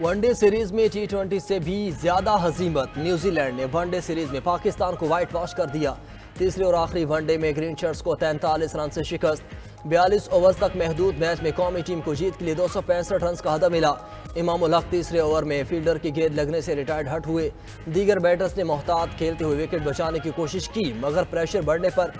One day series में T20 से भी ज्यादा हजीमत। न्यूजीलैंड ने वनडे सीरीज में पाकिस्तान को व्हाइट वॉश कर दिया। तीसरे और आखिरी वनडे में ग्रीन शर्ट्स को 43 रन से शिकस्त। 42 ओवर्स तक महदूद मैच में कौमी टीम को जीत के लिए 265 रन का हदफ मिला। इमाम उल हक तीसरे ओवर में फील्डर की गेंद लगने से रिटायर्ड हट हुए। दीगर बैटर्स ने मोहतात खेलते हुए विकेट बचाने की कोशिश की, मगर प्रेशर बढ़ने पर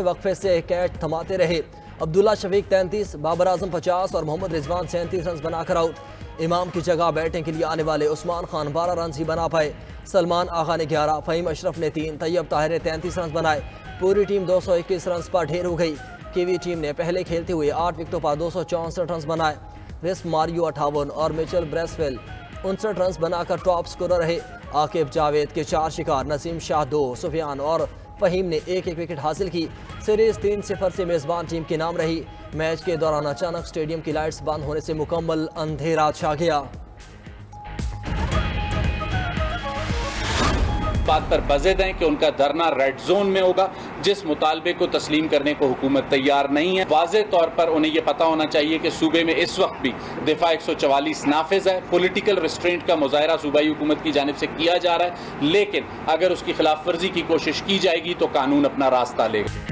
वक्फे से कैच थमाते रहे। अब्दुल्ला शफीक 33, बाबर आजम 50 और मोहम्मद रिजवान 37 रन बनाकर आउट। इमाम की जगह बैटिंग के लिए आने वाले उस्मान खान 12 रन ही बना पाए। सलमान आगा ने 11, फ़हीम अशरफ ने 3, तैयब ताहिर ने 33 रन बनाए। पूरी टीम 221 रन पर ढेर हो गई। कीवी टीम ने पहले खेलते हुए 8 विकेटों पर 264 रन बनाए। रिस मारियो 58 और मिचेल ब्रेसवेल 59 रन बनाकर टॉप स्कोरर रहे। आकिब जावेद के 4 शिकार, नसीम शाह 2, सुफियान और फ़हीम ने एक विकेट हासिल की। सीरीज 3-0 से मेज़बान टीम के नाम रही। मैच के दौरान अचानक स्टेडियम की लाइट्स बंद होने से मुकम्मल अंधेरा छा गया। बात पर बज़ेद हैं कि उनका धरना रेड जोन में होगा, जिस मुतालबे को तस्लीम करने को हुकूमत तैयार नहीं है। वाज़ेह तौर पर उन्हें यह पता होना चाहिए कि सूबे में इस वक्त भी दिफा 144 नाफिज है। पॉलिटिकल रिस्ट्रेंट का मुजाहरा सूबाई हुकूमत की जानिब से किया जा रहा है, लेकिन अगर उसकी खिलाफ वर्जी की कोशिश की जाएगी तो कानून अपना रास्ता लेगा।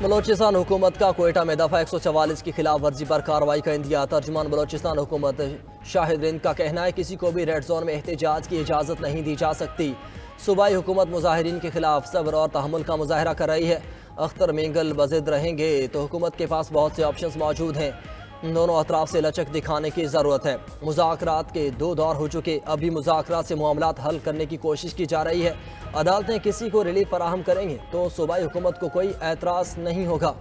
बलोचिस्तान हुकूमत का कोयटा में दफ़ा 144 की खिलाफ वर्जी पर कार्रवाई का इंदिया। तर्जुमान बलोचिस्तान हुकूमत शाहिद रिंद का कहना है किसी को भी रेड जोन में एहतजाज की इजाज़त नहीं दी जा सकती। सूबाई हुकूमत मुजाहिरीन के खिलाफ सब्र और तहम्मुल का मुजाहरा कर रही है। अख्तर मेंगल बज़िद रहेंगे तो हुकूमत के पास बहुत से ऑप्शंस मौजूद हैं। दोनों अतराफ से लचक दिखाने की ज़रूरत है। मुज़ाकरात के 2 दौर हो चुके, अभी मुज़ाकरात से मामलात हल करने की कोशिश की जा रही है। अदालतें किसी को रिलीफ फराहम करेंगी तो सूबाई हुकूमत को कोई एतराज़ नहीं होगा।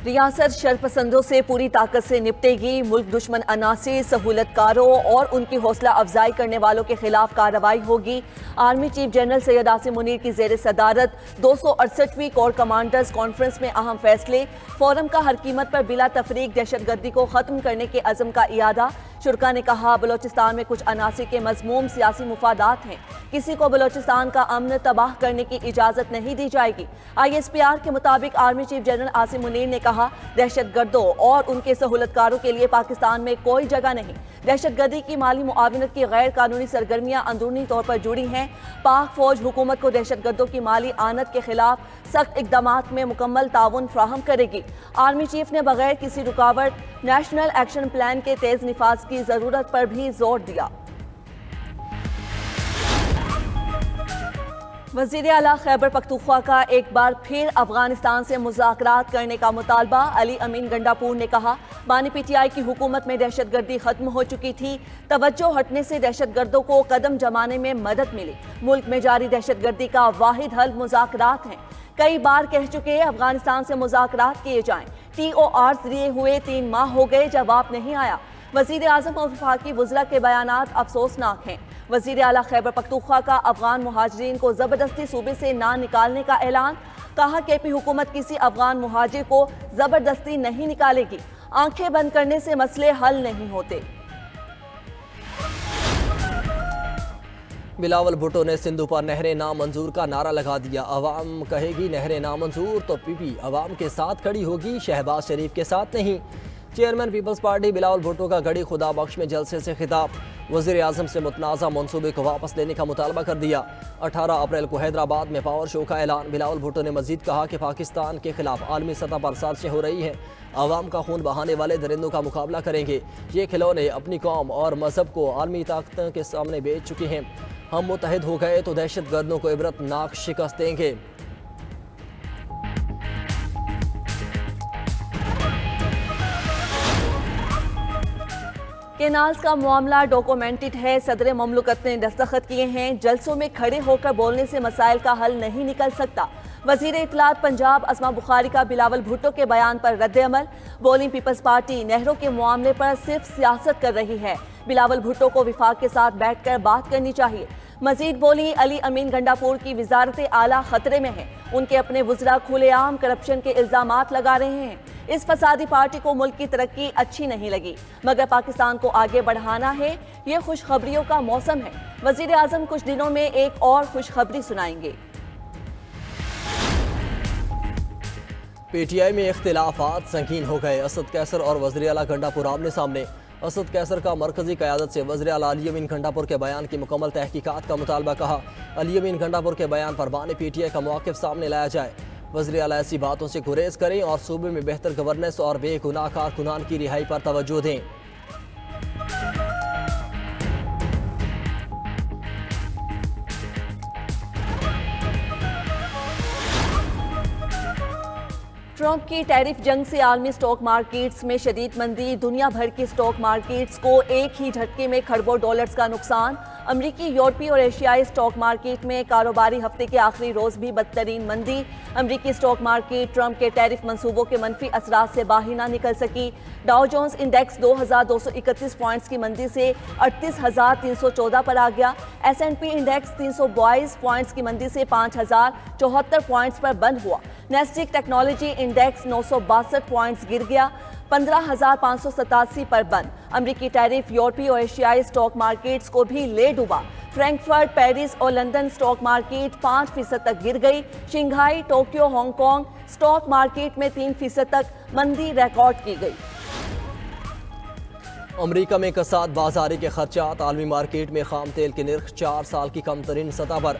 रियासत शरपसंदों से पूरी ताकत से निपटेगी। मुल्क दुश्मन अनासिर, सहूलतकारों और उनकी हौसला अफजाई करने वालों के खिलाफ कार्रवाई होगी। Army chief general Syed Asim Munir की जेर सदारत 268वीं कोर कमांडर्स कॉन्फ्रेंस में अहम फैसले। फोरम का हर कीमत पर बिला तफरीक दहशतगर्दी को ख़त्म करने के अज़म का इयादा। शुरका ने कहा बलोचिस्तान में कुछ अनासिर के मज़मूम सियासी मुफादात हैं, किसी को बलोचिस्तान का अमन तबाह करने की इजाज़त नहीं दी जाएगी। ISPR के मुताबिक army chief general Asim Munir ने कहा दहशतगर्दों और उनके सहूलतकारों के लिए पाकिस्तान में कोई जगह नहीं। दहशतगर्दी की माली मुआविनत की गैर कानूनी सरगर्मियां अंदरूनी तौर पर जुड़ी हैं। पाक फौज हुकूमत को दहशतगर्दों की माली आनत के खिलाफ सख्त इक़दामात में मुकम्मल ताउन फ्राहम करेगी। आर्मी चीफ ने बगैर किसी रुकावट नेशनल एक्शन प्लान के तेज निफाज की जरूरत पर भी जोर दिया। वज़ीर आला खैबर पख्तूनख्वा का एक बार फिर अफगानिस्तान से मुज़ाकरात करने का मुतालबा। अली अमीन गंडापुर ने कहा बानी PTI की हुकूमत में दहशतगर्दी खत्म हो चुकी थी, तवज्जो हटने से दहशतगर्दों को कदम जमाने में मदद मिली। मुल्क में जारी दहशतगर्दी का वाहिद हल मुज़ाकरात हैं। कई बार कह चुके अफगानिस्तान से मुज़ाकरात किए जाएं। TORs दिए हुए 3 माह हो गए, जवाब नहीं आया। वज़ीर आज़म और वफाकी वज़रा के बयानात अफसोसनाक हैं। वज़ीर आला खैबर पख्तूनख्वा का अफगान मुहाजिरीन को ज़बरदस्ती सूबे से ना निकालने का ऐलान। कहा KP हुकूमत किसी अफगान मुहाजिर को ज़बरदस्ती नहीं निकालेगी। आंखें बंद करने से मसले हल नहीं होते। बिलावल भुट्टो ने सिंधु पर नहरें नामंजूर का नारा लगा दिया। अवाम कहेगी नहरें नामंजूर तो PP अवाम के साथ खड़ी होगी, शहबाज शरीफ के साथ नहीं। Chairman Peoples Party Bilawal Bhutto का गड़ी खुदा बख्श में जलसे से खिताब। वज़ीर आज़म से मुतनाज़ा मनसूबे को वापस लेने का मुतालबा कर दिया। 18 अप्रैल को हैदराबाद में पावर शो का ऐलान। बिलावल भुट्टो ने मजीद कहा कि पाकिस्तान के खिलाफ आलमी सतह पर साजिशें हो रही हैं। आवाम का खून बहाने वाले दरिंदों का मुकाबला करेंगे। ये खिलौने अपनी कौम और मजहब को आलमी ताकतों के सामने बेच चुके हैं। हम मुत्तहिद हो गए तो दहशत गर्दों को इबरतनाक शिकस्त देंगे। केनाल्स का मामला डॉक्यूमेंटेड है। सदर ममलकत ने दस्तखत किए हैं। जलसों में खड़े होकर बोलने से मसाइल का हल नहीं निकल सकता। वज़ीर इत्तलात पंजाब अस्मा बुखारी का बिलावल भुट्टो के बयान पर रद्द-ए-अमल। बोली पीपल्स पार्टी नहरों के मामले पर सिर्फ सियासत कर रही है। बिलावल भुट्टो को विफाक के साथ बैठकर बात करनी चाहिए। मजीद बोली अली अमीन गंडापुर की वजारत आला खतरे में है। उनके अपने वज़रा खुलेआम करप्शन के इल्ज़ामात लगा रहे हैं। इस फसादी पार्टी को मुल्क की तरक्की अच्छी नहीं लगी, मगर पाकिस्तान को आगे बढ़ाना है। ये खुशखबरियों का मौसम है। वज़ीर आज़म कुछ दिनों में एक और खुशखबरी सुनाएंगे। PTI में इख्तिलाफात संगीन हो गए। असद कैसर और वज़ीर आला घंटापुर आमने सामने। असद कैसर का मरकजी क़यादत से वज़ीर आला अली अमीन घंटापुर के बयान की मुकम्मल तहकीकात का मुतालबा। कहा अली अमीन घंटापुर के बयान पर बानी PTI का मौक़िफ़ सामने लाया जाए। वज़ीर आला ऐसी बातों से गुरेज करें और सूबे में बेहतर गवर्नेंस और बेगुनाह कारकुनान की रिहाई पर तवज्जो दें। ट्रंप की टैरिफ जंग से आलमी स्टॉक मार्केट्स में शदीद मंदी। दुनिया भर की स्टॉक मार्केट्स को एक ही झटके में खरबों डॉलर्स का नुकसान। अमरीकी, यूरोपीय और एशियाई स्टॉक मार्केट में कारोबारी हफ्ते के आखिरी रोज भी बदतरीन मंदी। अमरीकी स्टॉक मार्केट ट्रंप के टैरिफ मंसूबों के मनफी असरात से बाहर ना निकल सकी। डाउ जोन्स इंडेक्स 2231 पॉइंट्स की मंदी से 38,314 पर आ गया। S&P इंडेक्स 322 पॉइंट्स की मंदी से 5,074 पॉइंट्स पर बंद हुआ। नेस्टिक टेक्नोलॉजी इंडेक्स 962 पॉइंट्स गिर गया, 15,587 पर बंद। अमरीकी टैरिफ यूरोपीय और एशियाई स्टॉक मार्केट्स को भी ले डूबा। फ्रैंकफर्ट, पेरिस और लंदन स्टॉक मार्केट 5% तक गिर गई। Shanghai, Tokyo, Hong Kong stock market में 3% तक मंदी रिकॉर्ड की गई। अमरीका में कसाद बाजारी के खर्चात। आलमी मार्केट में खाम तेल के निर्ख 4 साल की कम तरीन सतह पर।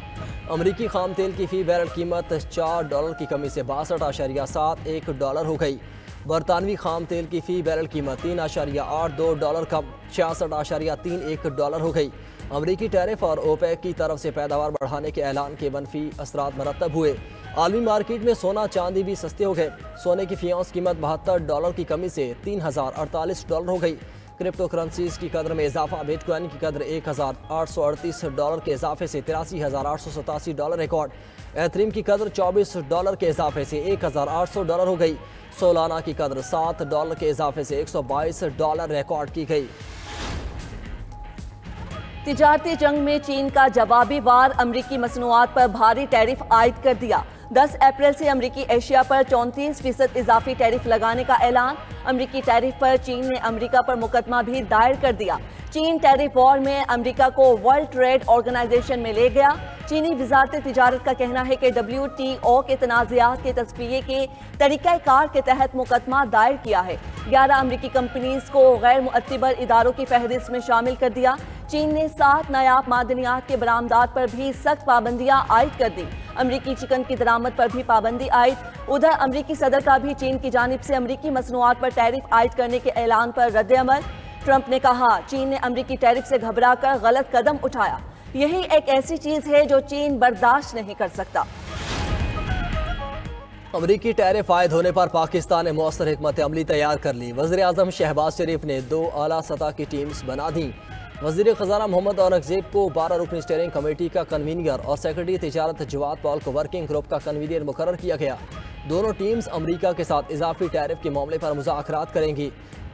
अमरीकी खाम तेल की फ़ी बैरल कीमत $4 की कमी से $62.71 हो गई। बरतानवी खाम तेल की फ़ी बैरल कीमत $3.82 कम $66.31 हो गई। अमरीकी टैरिफ और ओपेक की तरफ से पैदावार बढ़ाने के ऐलान के मनफी असरात मरतब हुए। आलमी मार्केट में सोना चांदी भी सस्ते हो गए। सोने की फ़ी औंस कीमत $72 की कमी से $3048 हो गई। क्रिप्टो करेंसीज की कदर में इजाफा। बिटकॉइन की कदर $1,838 के इजाफे से $83,887 रिकॉर्ड। एथरीम की कदर $24 के इजाफे से $1,800 हो गई। सोलाना की कदर $7 के इजाफे से $122 रिकॉर्ड की गई। तिजारती जंग में चीन का जवाबी वार। अमरीकी मसनूआत पर भारी टैरिफ आयद कर दिया। 10 अप्रैल से अमरीकी एशिया पर 34% इजाफी टैरिफ लगाने का ऐलान। अमरीकी टैरिफ पर चीन ने अमरीका पर मुकदमा भी दायर कर दिया। चीन टैरिफ वॉर में अमरीका को वर्ल्ड ट्रेड ऑर्गेनाइजेशन में ले गया। चीनी वजारत तिजारत का कहना है कि WTO के तनाज़ात के तस्फिये के तरीक़ाकार के तहत मुकदमा दायर किया है। 11 अमरीकी कंपनीज को गैर मुअत्तबर इदारों की फहरिस्त में शामिल कर दिया। चीन ने 7 नायाब मादनियात के बरामदात पर भी सख्त पाबंदियां आयद कर दी। अमरीकी चिकन की दरामद पर भी पाबंदी आयद। उधर अमरीकी सदर का भी चीन की जानिब से अमरीकी मसनूआत पर टैरिफ आयद करने के ऐलान पर रद्द-ए-अमल। ट्रंप ने कहा चीन ने अमरीकी टैरिफ से घबराकर गलत कदम उठाया। यही एक ऐसी चीज है जो चीन बर्दाश्त नहीं कर सकता। अमरीकी टैरिफ आयद होने पर पाकिस्तान ने मौसर हिकमत अमली तैयार कर ली। वज़ीर आज़म शहबाज शरीफ ने 2 आला सतह की टीम्स बना दी। वज़ीर ख़ज़ाना मोहम्मद औरंगज़ेब को 12 रुकनी स्टीयरिंग कमेटी का कन्वीनर और सेक्रेटरी तिजारत जवाद पॉल को वर्किंग ग्रुप का कन्वीनर मुकर्रर किया गया। दोनों टीम्स अमरीका के साथ इजाफी टैरिफ के मामले पर मुज़ाकरात करेंगी।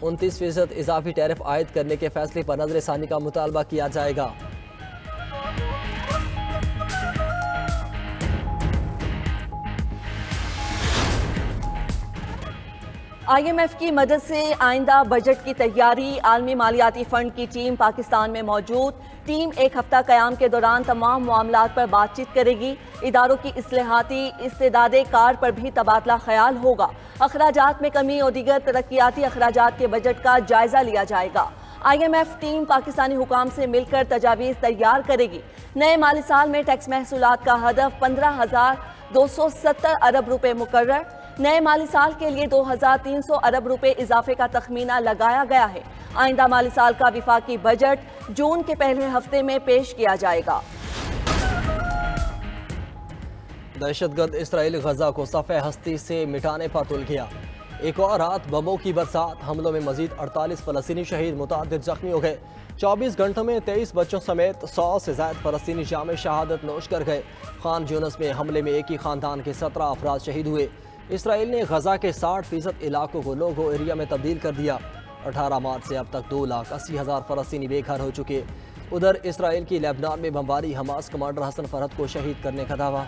29% इजाफी टैरिफ आयद करने के फैसले पर नज़रसानी का मुतालबा किया जाएगा। IMF की मदद से आइंदा बजट की तैयारी। आलमी मालियाती फंड की टीम पाकिस्तान में मौजूद। टीम एक हफ्ता क़याम के दौरान तमाम मामलात पर बातचीत करेगी। इदारों की इस्लाहाती इस्तेदादे कार पर भी तबादला ख्याल होगा। अखराजात में कमी और दीगर तरक्याती अखराजात के बजट का जायजा लिया जाएगा। IMF टीम पाकिस्तानी हुकाम से मिलकर तजावीज़ तैयार करेगी। नए माली साल में टैक्स महसूलात का हदफ 15,270 अरब रुपए मुकर्रर। नए माली साल के लिए 2,300 अरब रुपए इजाफे का तखमीना लगाया गया है। आइंदा माली साल का विफाकी बजट जून के पहले हफ्ते में पेश किया जाएगा। दहशतगर्द इसराइल गजा को सफ़े हस्ती से मिटाने पर तुल गया। एक और रात बमों की बरसात। हमलों में मजीद 48 फ़लस्तीनी शहीद, मुतादिद जख्मी हो गए। 24 घंटों में 23 बच्चों समेत 100 से ज़ायद फ़लस्तीनी जाम शहादत नोश कर गए। खान यूनिस में हमले में एक ही ख़ानदान के 17 अफराद शहीद हुए। इसराइल ने गजा के 60% इलाकों को लोगो एरिया में तब्दील कर दिया। 18 मार्च से अब तक 2,80,000 फ़लस्तीनी बेघर हो चुके। उधर इसराइल की लेबनान में बमबारी। हमास कमांडर हसन फरहद को शहीद करने का दावा।